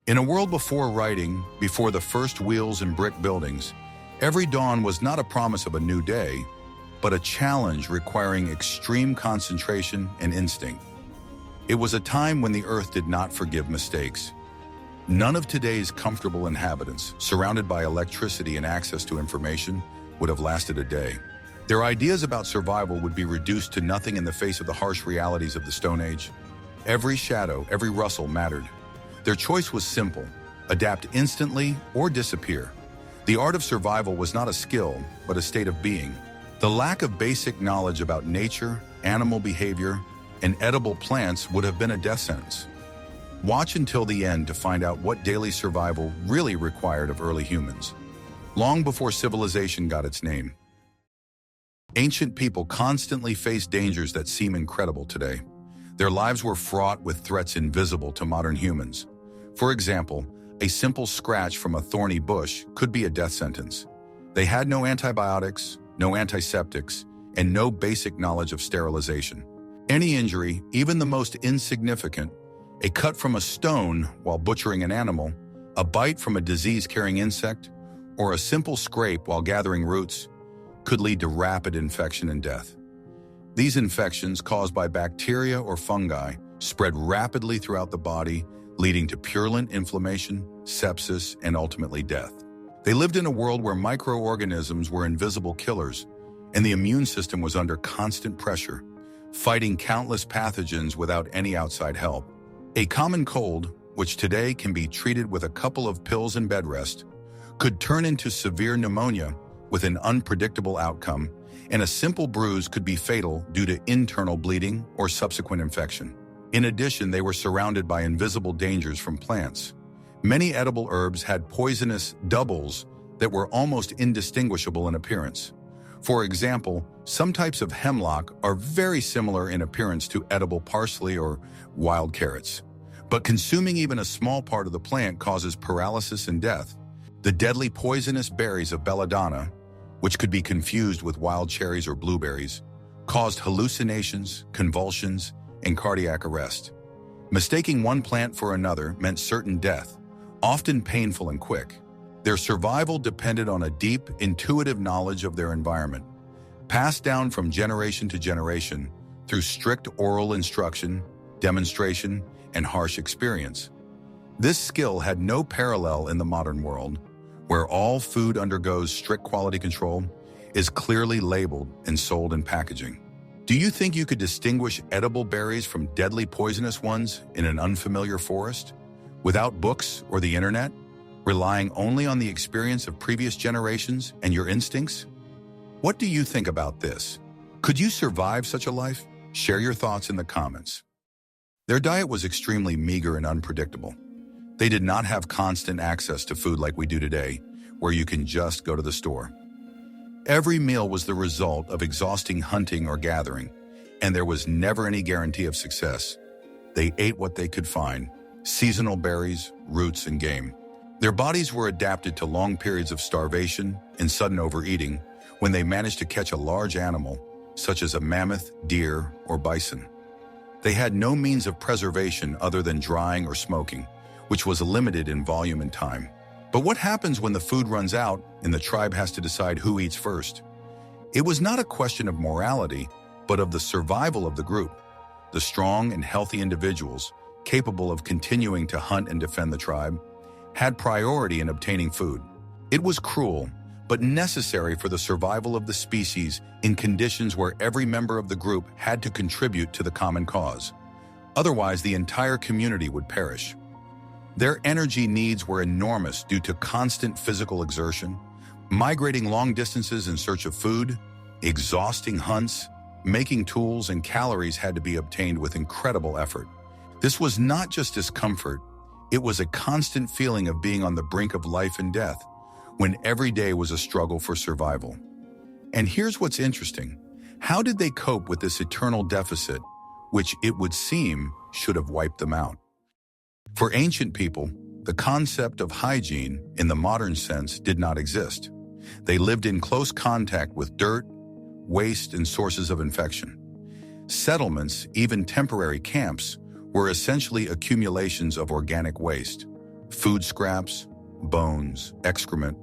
In a world before writing, before the first wheels and brick buildings, every dawn was not a promise of a new day, but a challenge requiring extreme concentration and instinct. It was a time when the earth did not forgive mistakes. None of today's comfortable inhabitants, surrounded by electricity and access to information, would have lasted a day. Their ideas about survival would be reduced to nothing in the face of the harsh realities of the Stone Age. Every shadow, every rustle mattered. Their choice was simple: adapt instantly or disappear. The art of survival was not a skill, but a state of being. The lack of basic knowledge about nature, animal behavior, and edible plants would have been a death sentence. Watch until the end to find out what daily survival really required of early humans, long before civilization got its name. Ancient people constantly faced dangers that seem incredible today. Their lives were fraught with threats invisible to modern humans. For example, a simple scratch from a thorny bush could be a death sentence. They had no antibiotics, no antiseptics, and no basic knowledge of sterilization. Any injury, even the most insignificant, a cut from a stone while butchering an animal, a bite from a disease-carrying insect, or a simple scrape while gathering roots, could lead to rapid infection and death. These infections, caused by bacteria or fungi, spread rapidly throughout the body, leading to purulent inflammation, sepsis, and ultimately death. They lived in a world where microorganisms were invisible killers, and the immune system was under constant pressure, fighting countless pathogens without any outside help. A common cold, which today can be treated with a couple of pills and bed rest, could turn into severe pneumonia with an unpredictable outcome, and a simple bruise could be fatal due to internal bleeding or subsequent infection. In addition, they were surrounded by invisible dangers from plants. Many edible herbs had poisonous doubles that were almost indistinguishable in appearance. For example, some types of hemlock are very similar in appearance to edible parsley or wild carrots. But consuming even a small part of the plant causes paralysis and death. The deadly poisonous berries of belladonna, which could be confused with wild cherries or blueberries, caused hallucinations, convulsions, and cardiac arrest. Mistaking one plant for another meant certain death, often painful and quick. Their survival depended on a deep, intuitive knowledge of their environment, passed down from generation to generation through strict oral instruction, demonstration, and harsh experience. This skill had no parallel in the modern world, where all food undergoes strict quality control, is clearly labeled and sold in packaging. Do you think you could distinguish edible berries from deadly poisonous ones in an unfamiliar forest, without books or the internet, relying only on the experience of previous generations and your instincts? What do you think about this? Could you survive such a life? Share your thoughts in the comments. Their diet was extremely meager and unpredictable. They did not have constant access to food like we do today, where you can just go to the store. Every meal was the result of exhausting hunting or gathering, and there was never any guarantee of success. They ate what they could find: seasonal berries, roots, and game. Their bodies were adapted to long periods of starvation and sudden overeating when they managed to catch a large animal, such as a mammoth, deer, or bison. They had no means of preservation other than drying or smoking, which was limited in volume and time. But what happens when the food runs out and the tribe has to decide who eats first? It was not a question of morality, but of the survival of the group. The strong and healthy individuals, capable of continuing to hunt and defend the tribe, had priority in obtaining food. It was cruel, but necessary for the survival of the species in conditions where every member of the group had to contribute to the common cause. Otherwise, the entire community would perish. Their energy needs were enormous due to constant physical exertion, migrating long distances in search of food, exhausting hunts, making tools, and calories had to be obtained with incredible effort. This was not just discomfort, it was a constant feeling of being on the brink of life and death, when every day was a struggle for survival. And here's what's interesting. How did they cope with this eternal deficit, which it would seem should have wiped them out? For ancient people, the concept of hygiene, in the modern sense, did not exist. They lived in close contact with dirt, waste, and sources of infection. Settlements, even temporary camps, were essentially accumulations of organic waste. food scraps, bones, excrement,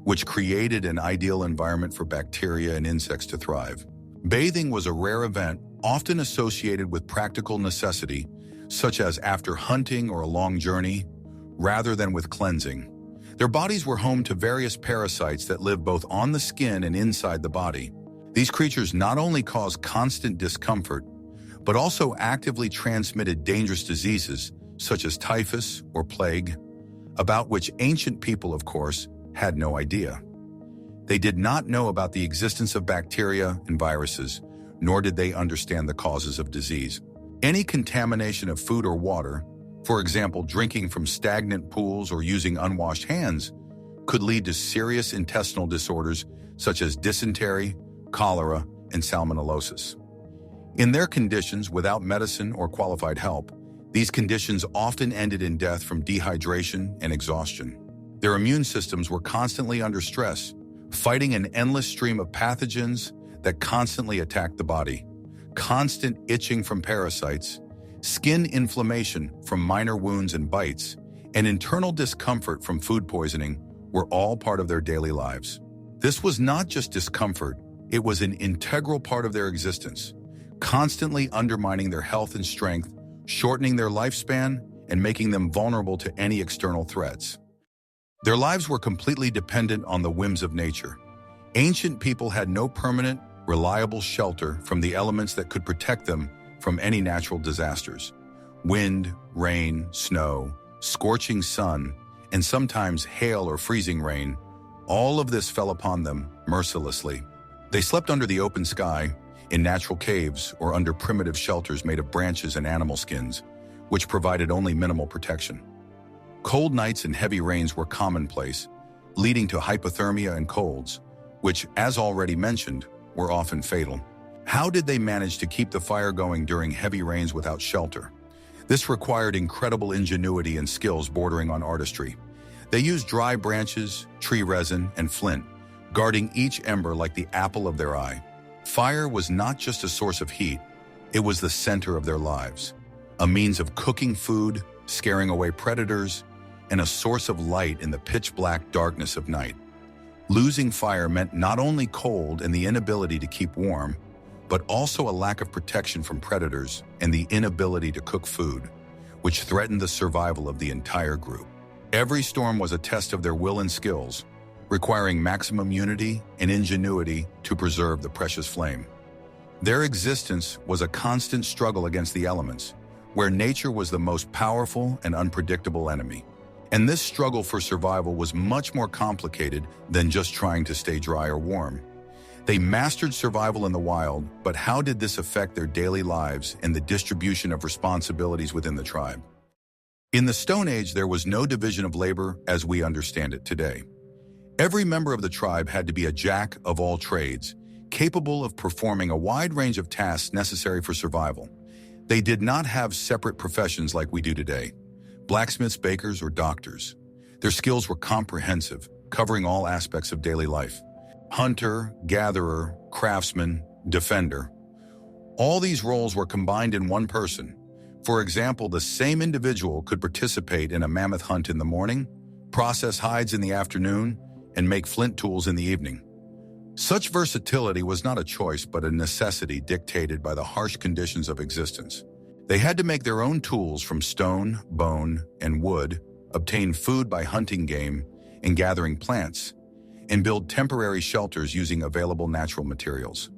which created an ideal environment for bacteria and insects to thrive. Bathing was a rare event, often associated with practical necessity, such as after hunting or a long journey, rather than with cleansing. Their bodies were home to various parasites that live both on the skin and inside the body. These creatures not only caused constant discomfort, but also actively transmitted dangerous diseases such as typhus or plague, about which ancient people, of course, had no idea. They did not know about the existence of bacteria and viruses, nor did they understand the causes of disease. Any contamination of food or water, for example, drinking from stagnant pools or using unwashed hands, could lead to serious intestinal disorders such as dysentery, cholera, and salmonellosis. In their conditions, without medicine or qualified help, these conditions often ended in death from dehydration and exhaustion. Their immune systems were constantly under stress, fighting an endless stream of pathogens that constantly attacked the body. Constant itching from parasites, skin inflammation from minor wounds and bites, and internal discomfort from food poisoning were all part of their daily lives. This was not just discomfort, it was an integral part of their existence, constantly undermining their health and strength, shortening their lifespan, and making them vulnerable to any external threats. Their lives were completely dependent on the whims of nature. Ancient people had no permanent, reliable shelter from the elements that could protect them from any natural disasters. Wind, rain, snow, scorching sun, and sometimes hail or freezing rain, all of this fell upon them mercilessly. They slept under the open sky, in natural caves, or under primitive shelters made of branches and animal skins, which provided only minimal protection. Cold nights and heavy rains were commonplace, leading to hypothermia and colds, which, as already mentioned, were often fatal. How did they manage to keep the fire going during heavy rains without shelter? This required incredible ingenuity and skills bordering on artistry. They used dry branches, tree resin, and flint, guarding each ember like the apple of their eye. Fire was not just a source of heat, it was the center of their lives, a means of cooking food, scaring away predators, and a source of light in the pitch-black darkness of night. Losing fire meant not only cold and the inability to keep warm, but also a lack of protection from predators and the inability to cook food, which threatened the survival of the entire group. Every storm was a test of their will and skills, requiring maximum unity and ingenuity to preserve the precious flame. Their existence was a constant struggle against the elements, where nature was the most powerful and unpredictable enemy. And this struggle for survival was much more complicated than just trying to stay dry or warm. They mastered survival in the wild, but how did this affect their daily lives and the distribution of responsibilities within the tribe? In the Stone Age, there was no division of labor as we understand it today. Every member of the tribe had to be a jack of all trades, capable of performing a wide range of tasks necessary for survival. They did not have separate professions like we do today, blacksmiths, bakers, or doctors. Their skills were comprehensive, covering all aspects of daily life. Hunter, gatherer, craftsman, defender. All these roles were combined in one person. For example, the same individual could participate in a mammoth hunt in the morning, process hides in the afternoon, and make flint tools in the evening. Such versatility was not a choice but a necessity dictated by the harsh conditions of existence. They had to make their own tools from stone, bone, and wood, obtain food by hunting game and gathering plants, and build temporary shelters using available natural materials.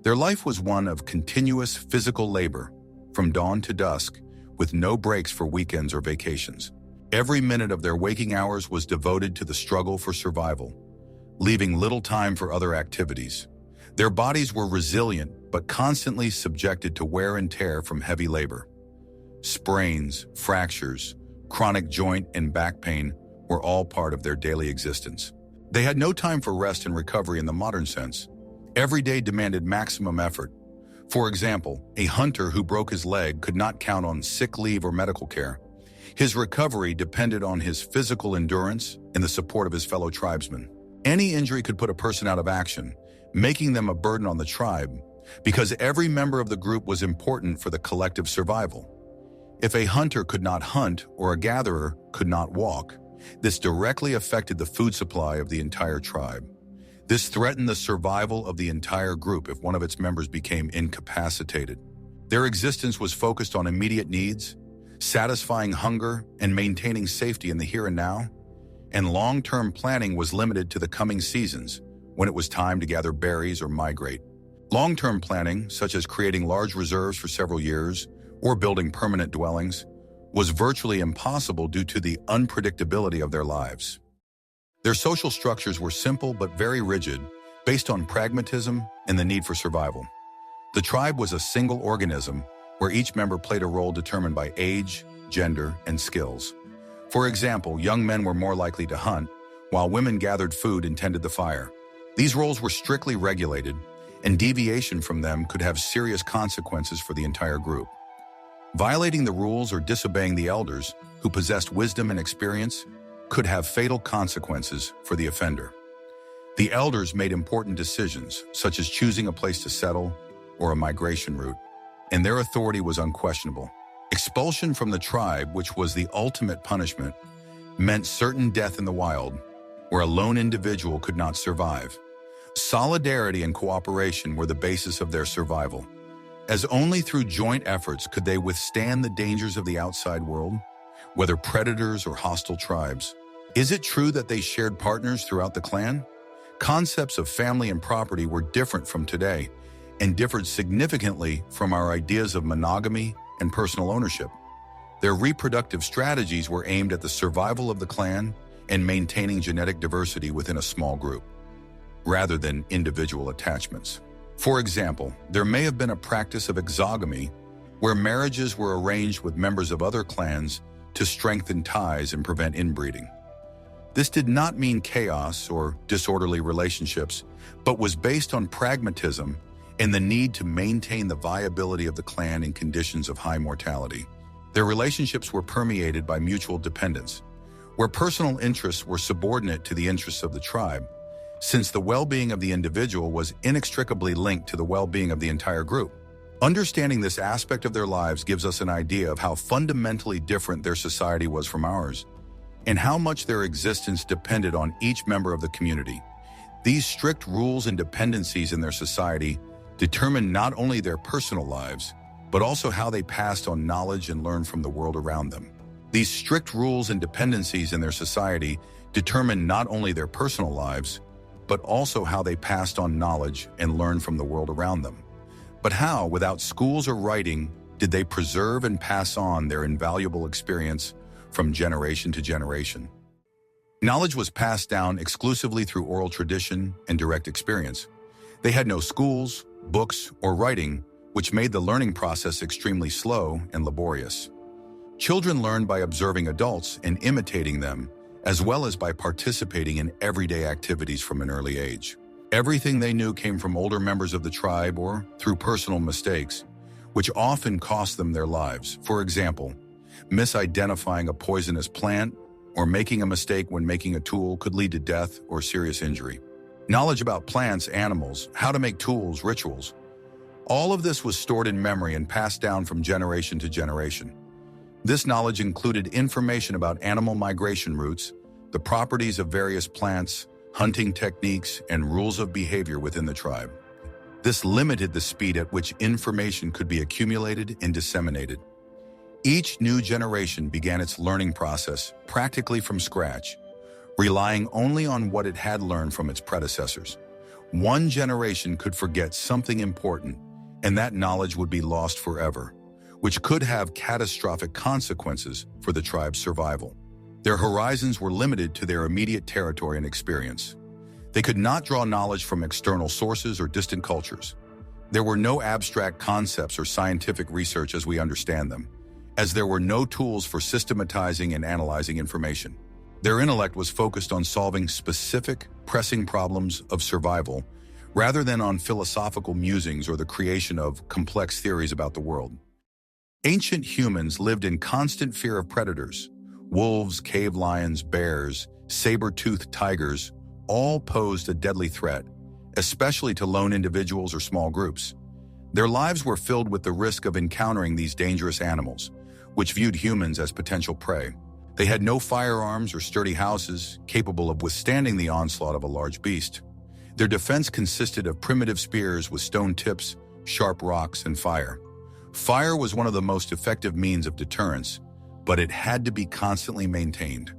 Their life was one of continuous physical labor, from dawn to dusk, with no breaks for weekends or vacations. Every minute of their waking hours was devoted to the struggle for survival, leaving little time for other activities. Their bodies were resilient, but constantly subjected to wear and tear from heavy labor. Sprains, fractures, chronic joint and back pain were all part of their daily existence. They had no time for rest and recovery in the modern sense. Every day demanded maximum effort. For example, a hunter who broke his leg could not count on sick leave or medical care. His recovery depended on his physical endurance and the support of his fellow tribesmen. Any injury could put a person out of action, making them a burden on the tribe, because every member of the group was important for the collective survival. If a hunter could not hunt or a gatherer could not walk, this directly affected the food supply of the entire tribe. This threatened the survival of the entire group if one of its members became incapacitated. Their existence was focused on immediate needs, satisfying hunger and maintaining safety in the here and now, and long-term planning was limited to the coming seasons when it was time to gather berries or migrate. Long-term planning, such as creating large reserves for several years or building permanent dwellings, was virtually impossible due to the unpredictability of their lives. Their social structures were simple but very rigid, based on pragmatism and the need for survival. The tribe was a single organism where each member played a role determined by age, gender, and skills. For example, young men were more likely to hunt, while women gathered food and tended the fire. These roles were strictly regulated, and deviation from them could have serious consequences for the entire group. Violating the rules or disobeying the elders, who possessed wisdom and experience, could have fatal consequences for the offender. The elders made important decisions, such as choosing a place to settle or a migration route, and their authority was unquestionable. Expulsion from the tribe, which was the ultimate punishment, meant certain death in the wild, where a lone individual could not survive. Solidarity and cooperation were the basis of their survival, as only through joint efforts could they withstand the dangers of the outside world, whether predators or hostile tribes. Is it true that they shared partners throughout the clan? Concepts of family and property were different from today and differed significantly from our ideas of monogamy and personal ownership. Their reproductive strategies were aimed at the survival of the clan and maintaining genetic diversity within a small group, rather than individual attachments. For example, there may have been a practice of exogamy, where marriages were arranged with members of other clans to strengthen ties and prevent inbreeding. This did not mean chaos or disorderly relationships, but was based on pragmatism and the need to maintain the viability of the clan in conditions of high mortality. Their relationships were permeated by mutual dependence, where personal interests were subordinate to the interests of the tribe, since the well-being of the individual was inextricably linked to the well-being of the entire group. Understanding this aspect of their lives gives us an idea of how fundamentally different their society was from ours, and how much their existence depended on each member of the community. These strict rules and dependencies in their society determined not only their personal lives, but also how they passed on knowledge and learned from the world around them. These strict rules and dependencies in their society determined not only their personal lives, but also how they passed on knowledge and learned from the world around them. But how, without schools or writing, did they preserve and pass on their invaluable experience from generation to generation? Knowledge was passed down exclusively through oral tradition and direct experience. They had no schools, books, or writing, which made the learning process extremely slow and laborious. Children learned by observing adults and imitating them, as well as by participating in everyday activities from an early age. Everything they knew came from older members of the tribe or through personal mistakes, which often cost them their lives. For example, misidentifying a poisonous plant or making a mistake when making a tool could lead to death or serious injury. Knowledge about plants, animals, how to make tools, rituals. All of this was stored in memory and passed down from generation to generation. This knowledge included information about animal migration routes, the properties of various plants, hunting techniques, and rules of behavior within the tribe. This limited the speed at which information could be accumulated and disseminated. Each new generation began its learning process practically from scratch, relying only on what it had learned from its predecessors. One generation could forget something important, and that knowledge would be lost forever, which could have catastrophic consequences for the tribe's survival. Their horizons were limited to their immediate territory and experience. They could not draw knowledge from external sources or distant cultures. There were no abstract concepts or scientific research as we understand them, as there were no tools for systematizing and analyzing information. Their intellect was focused on solving specific, pressing problems of survival, rather than on philosophical musings or the creation of complex theories about the world. Ancient humans lived in constant fear of predators. Wolves, cave lions, bears, saber-toothed tigers all posed a deadly threat, especially to lone individuals or small groups. Their lives were filled with the risk of encountering these dangerous animals, which viewed humans as potential prey. They had no firearms or sturdy houses capable of withstanding the onslaught of a large beast. Their defense consisted of primitive spears with stone tips, sharp rocks, and fire. Fire was one of the most effective means of deterrence, but it had to be constantly maintained.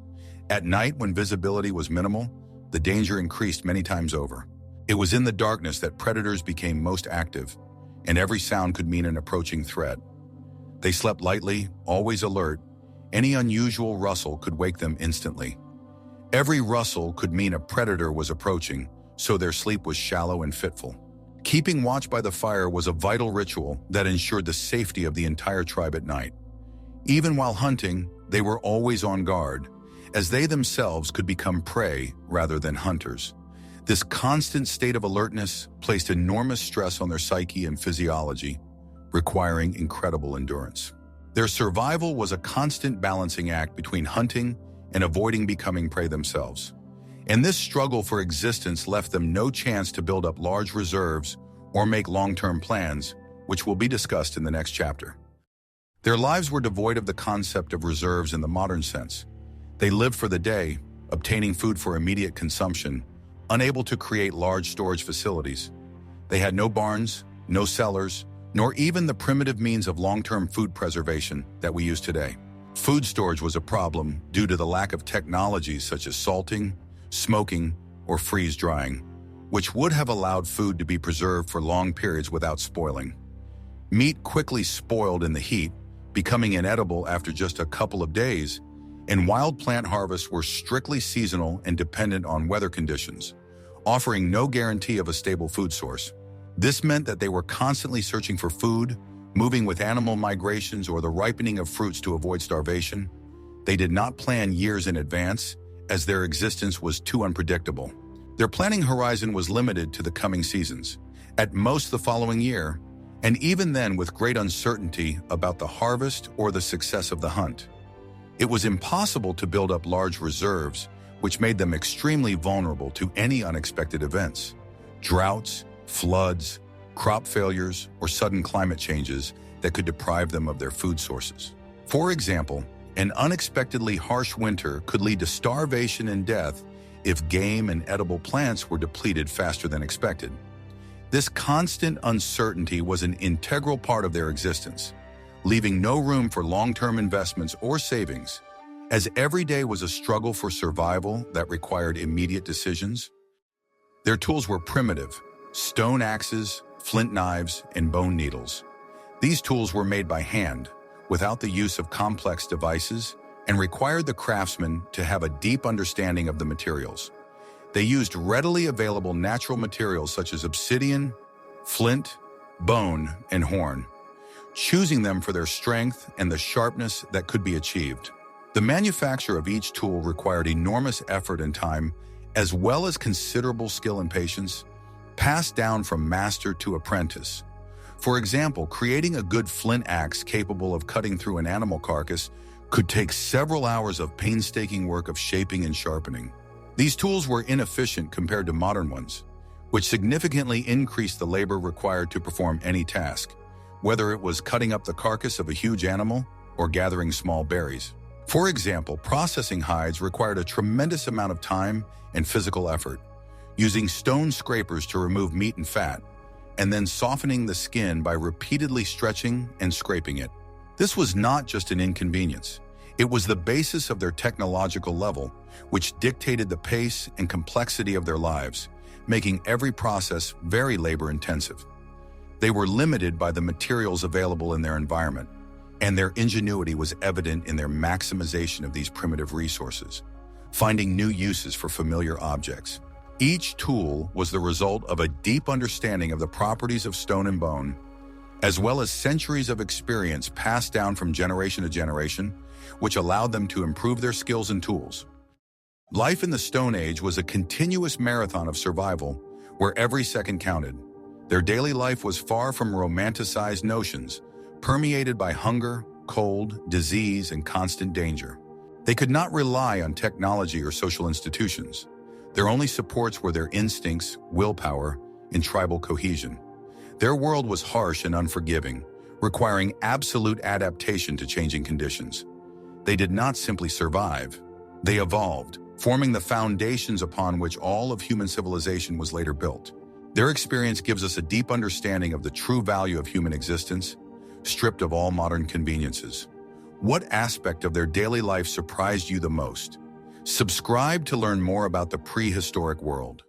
At night, when visibility was minimal, the danger increased many times over. It was in the darkness that predators became most active, and every sound could mean an approaching threat. They slept lightly, always alert. Any unusual rustle could wake them instantly. Every rustle could mean a predator was approaching, so their sleep was shallow and fitful. Keeping watch by the fire was a vital ritual that ensured the safety of the entire tribe at night. Even while hunting, they were always on guard, as they themselves could become prey rather than hunters. This constant state of alertness placed enormous stress on their psyche and physiology, requiring incredible endurance. Their survival was a constant balancing act between hunting and avoiding becoming prey themselves. And this struggle for existence left them no chance to build up large reserves or make long-term plans, which will be discussed in the next chapter. Their lives were devoid of the concept of reserves in the modern sense. They lived for the day, obtaining food for immediate consumption, unable to create large storage facilities. They had no barns, no cellars, nor even the primitive means of long-term food preservation that we use today. Food storage was a problem due to the lack of technologies such as salting, smoking, or freeze-drying, which would have allowed food to be preserved for long periods without spoiling. Meat quickly spoiled in the heat, becoming inedible after just a couple of days, and wild plant harvests were strictly seasonal and dependent on weather conditions, offering no guarantee of a stable food source. This meant that they were constantly searching for food, moving with animal migrations or the ripening of fruits to avoid starvation. They did not plan years in advance, as their existence was too unpredictable. Their planning horizon was limited to the coming seasons, at most the following year, and even then with great uncertainty about the harvest or the success of the hunt. It was impossible to build up large reserves, which made them extremely vulnerable to any unexpected events. Droughts, floods, crop failures, or sudden climate changes that could deprive them of their food sources. For example, an unexpectedly harsh winter could lead to starvation and death if game and edible plants were depleted faster than expected. This constant uncertainty was an integral part of their existence, leaving no room for long-term investments or savings, as every day was a struggle for survival that required immediate decisions. Their tools were primitive: stone axes, flint knives, and bone needles. These tools were made by hand, without the use of complex devices, and required the craftsman to have a deep understanding of the materials. They used readily available natural materials such as obsidian, flint, bone, and horn, choosing them for their strength and the sharpness that could be achieved. The manufacture of each tool required enormous effort and time, as well as considerable skill and patience, passed down from master to apprentice. For example, creating a good flint axe capable of cutting through an animal carcass could take several hours of painstaking work of shaping and sharpening. These tools were inefficient compared to modern ones, which significantly increased the labor required to perform any task, whether it was cutting up the carcass of a huge animal or gathering small berries. For example, processing hides required a tremendous amount of time and physical effort, using stone scrapers to remove meat and fat, and then softening the skin by repeatedly stretching and scraping it. This was not just an inconvenience. It was the basis of their technological level, which dictated the pace and complexity of their lives, making every process very labor-intensive. They were limited by the materials available in their environment, and their ingenuity was evident in their maximization of these primitive resources, finding new uses for familiar objects. Each tool was the result of a deep understanding of the properties of stone and bone, as well as centuries of experience passed down from generation to generation, which allowed them to improve their skills and tools. Life in the Stone Age was a continuous marathon of survival, where every second counted. Their daily life was far from romanticized notions, permeated by hunger, cold, disease, and constant danger. They could not rely on technology or social institutions. Their only supports were their instincts, willpower, and tribal cohesion. Their world was harsh and unforgiving, requiring absolute adaptation to changing conditions. They did not simply survive, they evolved, forming the foundations upon which all of human civilization was later built. Their experience gives us a deep understanding of the true value of human existence, stripped of all modern conveniences. What aspect of their daily life surprised you the most? Subscribe to learn more about the prehistoric world.